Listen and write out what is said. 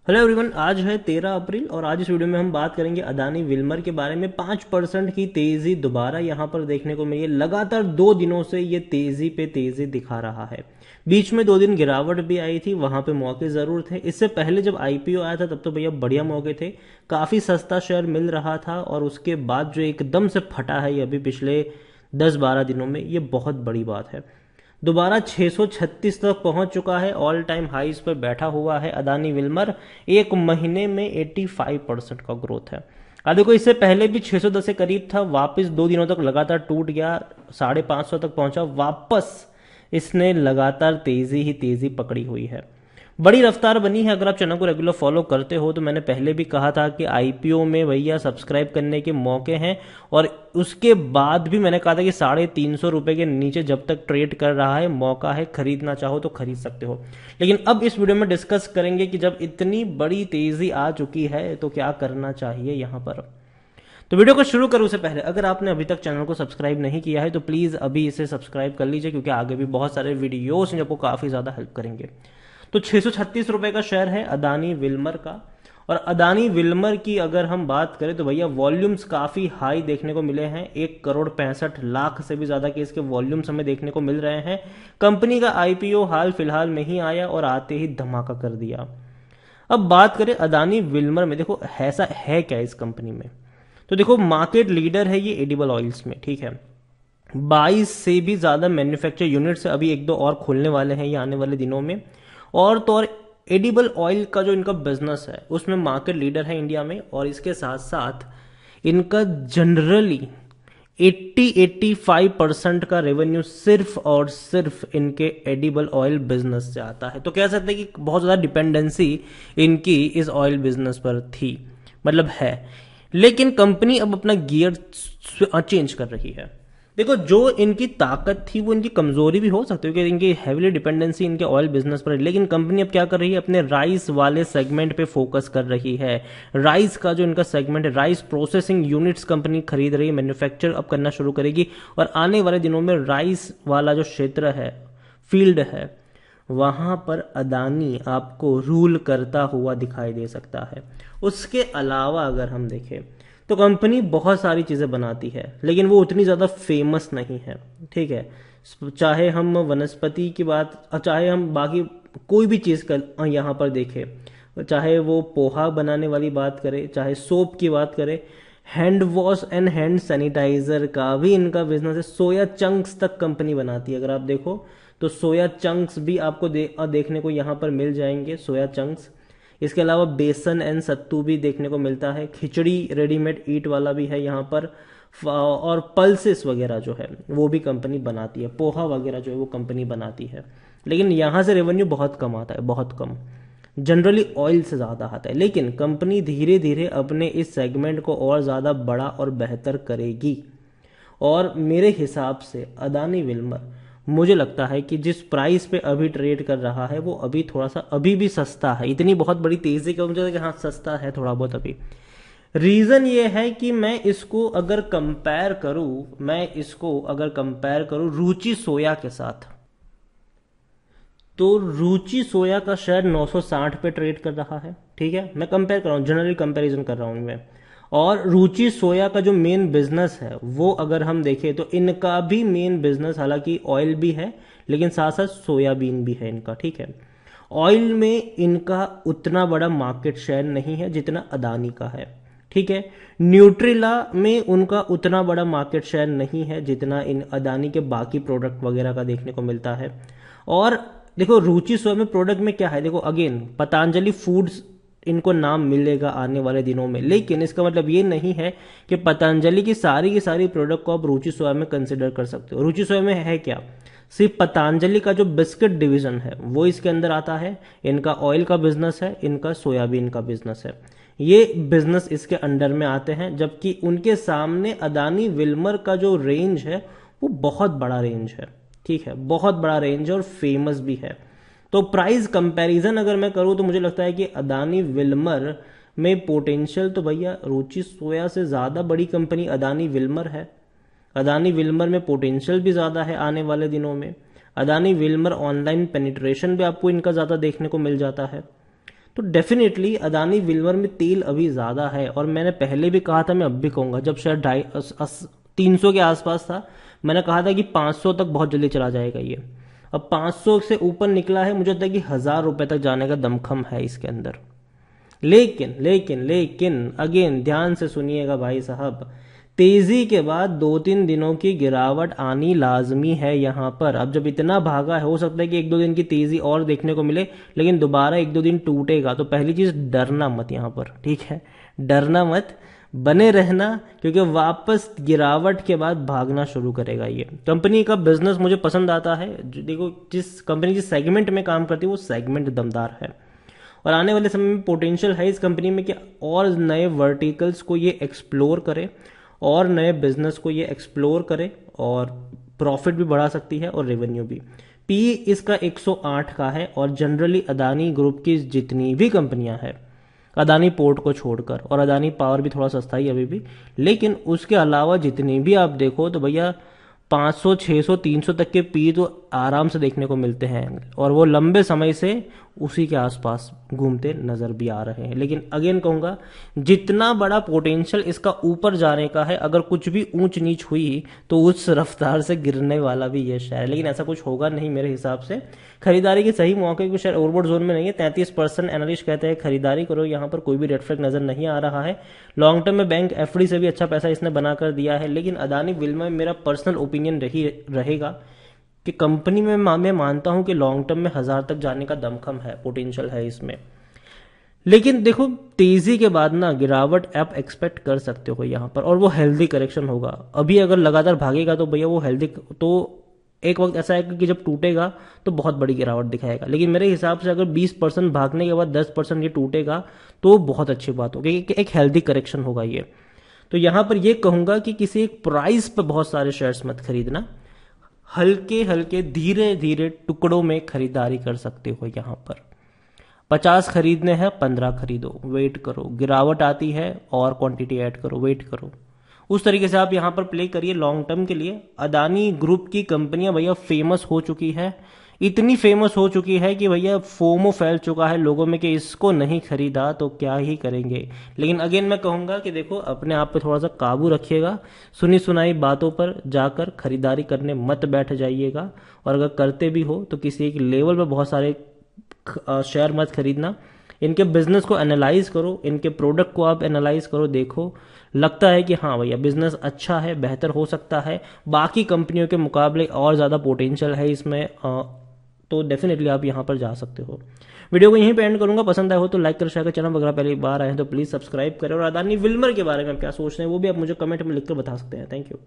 Hello everyone, आज है 13 अप्रैल और आज इस वीडियो में हम बात करेंगे अदानी विल्मर के बारे में। 5% की तेजी दोबारा यहां पर देखने को मिली है। लगातार 2 दिनों से ये तेजी पे तेजी दिखा रहा है। बीच में 2 दिन गिरावट भी आई थी, वहां पे मौके जरूर थे। इससे पहले जब आईपीओ आया था तब तो भैया बढ़िया मौके थे, काफी सस्ता शेयर मिल रहा था। और उसके बाद जो एकदम से फटा है ये अभी पिछले 10-12 दिनों में, ये बहुत बड़ी बात है। दोबारा 636 तक पहुंच चुका है, ऑल टाइम हाईज पर बैठा हुआ है अदानी विल्मर। एक महीने में 85% का ग्रोथ है। देखो, इससे पहले भी 610 के करीब था, वापस 2 दिनों तक लगातार टूट गया, 550 तक पहुंचा, वापस इसने लगातार तेजी ही तेजी पकड़ी हुई है। बड़ी रफ्तार बनी है। अगर आप चैनल को रेगुलर फॉलो करते हो तो मैंने पहले भी कहा था कि आईपीओ में भैया सब्सक्राइब करने के मौके हैं, और उसके बाद भी मैंने कहा था कि 350 रुपए के नीचे जब तक ट्रेड कर रहा है मौका है, खरीदना चाहो तो खरीद सकते हो। लेकिन अब इस वीडियो में डिस्कस करेंगे कि जब इतनी बड़ी तेजी आ चुकी है तो क्या करना चाहिए यहां पर। तो वीडियो को शुरू करूं उससे पहले अगर आपने अभी तक चैनल को सब्सक्राइब नहीं किया है तो प्लीज अभी इसे सब्सक्राइब कर लीजिए, क्योंकि आगे भी बहुत सारे वीडियोस हैं जो आपको काफी ज्यादा हेल्प करेंगे। तो 636 रुपए का शेयर है अदानी विल्मर का। और अदानी विल्मर की अगर हम बात करें तो भैया वॉल्यूम्स काफी हाई देखने को मिले हैं। 1,65,00,000 से भी ज्यादा के इसके वॉल्यूम्स हमें देखने को मिल रहे हैं। कंपनी का आईपीओ हाल फिलहाल में ही आया और आते ही धमाका कर दिया। अब बात करें अदानी विल्मर में, देखो ऐसा है क्या इस कंपनी में। तो देखो, मार्केट लीडर है ये एडिबल ऑयल्स में, ठीक है। 22 से भी ज्यादा मैन्युफैक्चर यूनिट्स अभी 1-2 और खुलने वाले हैं ये आने वाले दिनों में। और तो और एडिबल ऑयल का जो इनका बिजनेस है उसमें मार्केट लीडर है इंडिया में। और इसके साथ साथ इनका जनरली 80-85% का रेवेन्यू सिर्फ और सिर्फ इनके एडिबल ऑयल बिजनेस से आता है। तो कह सकते हैं कि बहुत ज्यादा डिपेंडेंसी इनकी इस ऑयल बिजनेस पर थी, मतलब है। लेकिन कंपनी अब अपना गियर चेंज कर रही है। देखो, जो इनकी ताकत थी वो इनकी कमजोरी भी हो सकती है, क्योंकि इनकी हैवीली डिपेंडेंसी इनके ऑयल बिजनेस पर है। लेकिन कंपनी अब क्या कर रही है, अपने राइस वाले सेगमेंट पे फोकस कर रही है। राइस का जो इनका सेगमेंट है, राइस प्रोसेसिंग यूनिट्स कंपनी खरीद रही है, मैन्युफैक्चर अब करना शुरू करेगी। और आने वाले दिनों में राइस वाला जो क्षेत्र है, फील्ड है, वहां पर अदानी आपको रूल करता हुआ दिखाई दे सकता है। उसके अलावा अगर हम देखें तो कंपनी बहुत सारी चीजें बनाती है, लेकिन वो उतनी ज्यादा फेमस नहीं है, ठीक है। चाहे हम वनस्पति की बात, चाहे हम बाकी कोई भी चीज का यहाँ पर देखें, चाहे वो पोहा बनाने वाली बात करें, चाहे सोप की बात करें, hand wash and hand sanitiser का भी इनका बिजनेस है। सोया चंक्स तक कंपनी बनाती है। अगर आप देखो तो सोया चंक्स भी आपको देखने को यहाँ पर मिल जाएंगे, सोया चंक्स। इसके अलावा बेसन एंड सत्तू भी देखने को मिलता है। खिचड़ी रेडीमेड ईट वाला भी है यहाँ पर। और पल्सेस वगैरह जो है वो भी कंपनी बनाती है। पोहा वगैरह जो है वो कंपनी बनाती है। लेकिन यहाँ से रेवेन्यू बहुत कम आता है, बहुत कम। जनरली ऑयल से ज्यादा आता है। लेकिन कंपनी धीरे धीरे अपने इस सेगमेंट को और ज्यादा बड़ा और बेहतर करेगी। और मेरे हिसाब से अदानी विल्मर, मुझे लगता है कि जिस प्राइस पे अभी ट्रेड कर रहा है वो अभी थोड़ा सा अभी भी सस्ता है। इतनी बहुत बड़ी तेजी का मुझे लगता है कि हाँ, सस्ता है थोड़ा बहुत अभी। रीजन ये है कि मैं इसको अगर कंपेयर करूं रुचि सोया के साथ, तो रुचि सोया का शेयर 960 पे ट्रेड कर रहा है, ठीक है। मैं कंपेयर कर रहा हूँ, जनरली कंपैरिजन कर रहा हूँ मैं। और रुचि सोया का जो मेन बिजनेस है वो अगर हम देखें तो इनका भी मेन बिजनेस, हालांकि ऑयल भी है लेकिन साथ साथ सोयाबीन भी है इनका, ठीक है। ऑयल में इनका उतना बड़ा मार्केट शेयर नहीं है जितना अदानी का है, ठीक है। न्यूट्रिला में उनका उतना बड़ा मार्केट शेयर नहीं है जितना इन अदानी के बाकी प्रोडक्ट वगैरह का देखने को मिलता है। और देखो, रुचि सोया में प्रोडक्ट में क्या है, देखो अगेन पतंजलि फूड्स इनको नाम मिलेगा आने वाले दिनों में, लेकिन इसका मतलब ये नहीं है कि पतंजलि की सारी प्रोडक्ट को आप रुचि सोया में कंसिडर कर सकते हो। रुचि सोया में है क्या, सिर्फ पतंजलि का जो बिस्किट डिवीजन है वो इसके अंदर आता है। इनका ऑयल का बिजनेस है, इनका सोयाबीन का बिजनेस है, ये बिजनेस इसके अंडर में आते हैं। जबकि उनके सामने अदानी विल्मर का जो रेंज है वो बहुत बड़ा रेंज है, ठीक है, बहुत बड़ा रेंज है और फेमस भी है। तो प्राइस कंपैरिजन अगर मैं करूं तो मुझे लगता है कि अदानी विल्मर में पोटेंशियल तो भैया रुचि सोया से ज्यादा बड़ी कंपनी अदानी विल्मर है। अदानी विल्मर में पोटेंशियल भी ज्यादा है आने वाले दिनों में। अदानी विल्मर ऑनलाइन पेनिट्रेशन भी आपको इनका ज्यादा देखने को मिल जाता है। तो डेफिनेटली अदानी विल्मर में तेल अभी ज़्यादा है, और मैंने पहले भी कहा था, मैं अब भी कहूँगा, जब शेयर 300 के आसपास था, मैंने कहा था कि 500 तक बहुत जल्दी चला जाएगा ये। अब 500 से ऊपर निकला है, मुझे लगता है कि 1,000 रुपए तक जाने का दमखम है इसके अंदर। लेकिन लेकिन लेकिन अगेन ध्यान से सुनिएगा भाई साहब, तेजी के बाद 2-3 दिनों की गिरावट आनी लाजमी है यहाँ पर। अब जब इतना भागा है, हो सकता है कि 1-2 दिन की तेजी और देखने को मिले, लेकिन दोबारा 1-2 दिन टूटेगा। तो पहली चीज, डरना मत यहाँ पर, ठीक है, डरना मत, बने रहना, क्योंकि वापस गिरावट के बाद भागना शुरू करेगा ये। कंपनी का बिजनेस मुझे पसंद आता है, देखो जिस कंपनी जिस सेगमेंट में काम करती है वो सेगमेंट दमदार है, और आने वाले समय में पोटेंशियल है इस कंपनी में कि और नए वर्टिकल्स को ये एक्सप्लोर करे, और नए बिजनेस को ये एक्सप्लोर करे, और प्रॉफिट भी बढ़ा सकती है और रेवेन्यू भी। पी इसका 108 का है, और जनरली अदानी ग्रुप की जितनी भी कंपनियां हैं, अदानी पोर्ट को छोड़कर, और अदानी पावर भी थोड़ा सस्ता ही अभी भी, लेकिन उसके अलावा जितनी भी आप देखो तो भैया 500, 600, 300 तक के पी तो आराम से देखने को मिलते हैं, और वो लंबे समय से उसी के आसपास घूमते नजर भी आ रहे हैं। लेकिन अगेन कहूंगा, जितना बड़ा पोटेंशियल इसका ऊपर जाने का है, अगर कुछ भी ऊंच नीच हुई तो उस रफ्तार से गिरने वाला भी ये शेयर है, लेकिन ऐसा कुछ होगा नहीं मेरे हिसाब से। खरीदारी के सही मौके को शेयर ओवरबॉट जोन में नहीं है, 33% एनालिस्ट कहते हैं खरीदारी करो, यहाँ पर कोई भी रेड फ्लैग नजर नहीं आ रहा है। लॉन्ग टर्म में बैंक एफडी से भी अच्छा पैसा इसने बनाकर दिया है, लेकिन अदानी विल्मर में मेरा पर्सनल ओपिनियन रहेगा कि कंपनी में मैं मानता हूं कि लॉन्ग टर्म में 1,000 तक जाने का दमखम है, पोटेंशियल है इसमें। लेकिन देखो, तेजी के बाद ना गिरावट आप एक्सपेक्ट कर सकते हो यहाँ पर, और वो हेल्दी करेक्शन होगा। अभी अगर लगातार भागेगा तो भैया वो हेल्दी, तो एक वक्त ऐसा है कि जब टूटेगा तो बहुत बड़ी गिरावट दिखाएगा। लेकिन मेरे हिसाब से अगर 20% भागने के बाद 10% ये टूटेगा तो बहुत अच्छी बात होगी, कि एक हेल्दी करेक्शन होगा ये। तो यहां पर ये कहूंगा कि किसी एक प्राइस पर बहुत सारे शेयर्स मत खरीदना, हल्के हल्के धीरे धीरे टुकड़ों में खरीदारी कर सकते हो। यहां पर 50 खरीदने हैं, 15 खरीदो, वेट करो, गिरावट आती है और क्वांटिटी ऐड करो, वेट करो। उस तरीके से आप यहां पर प्ले करिए लॉन्ग टर्म के लिए। अदानी ग्रुप की कंपनियां भैया फेमस हो चुकी है, इतनी फेमस हो चुकी है कि भैया फोमो फैल चुका है लोगों में कि इसको नहीं खरीदा तो क्या ही करेंगे। लेकिन अगेन मैं कहूंगा कि देखो, अपने आप पे थोड़ा सा काबू रखिएगा, सुनी सुनाई बातों पर जाकर खरीदारी करने मत बैठ जाइएगा, और अगर करते भी हो तो किसी एक लेवल पर बहुत सारे शेयर मत खरीदना। इनके बिजनेस को एनालाइज करो, इनके प्रोडक्ट को आप एनालाइज करो, देखो लगता है कि हाँ भैया बिजनेस अच्छा है, बेहतर हो सकता है, बाकी कंपनियों के मुकाबले और ज़्यादा पोटेंशियल है इसमें, तो डेफिनेटली आप यहाँ पर जा सकते हो। वीडियो को यहीं पे एंड करूंगा, पसंद आया हो तो लाइक कर, शेयर कर, चैनल वगैरह पहली बार आए हैं तो प्लीज़ सब्सक्राइब करें, और अदानी विल्मर के बारे में आप क्या सोच रहे हैं वो भी आप मुझे कमेंट में लिखकर बता सकते हैं। Thank you.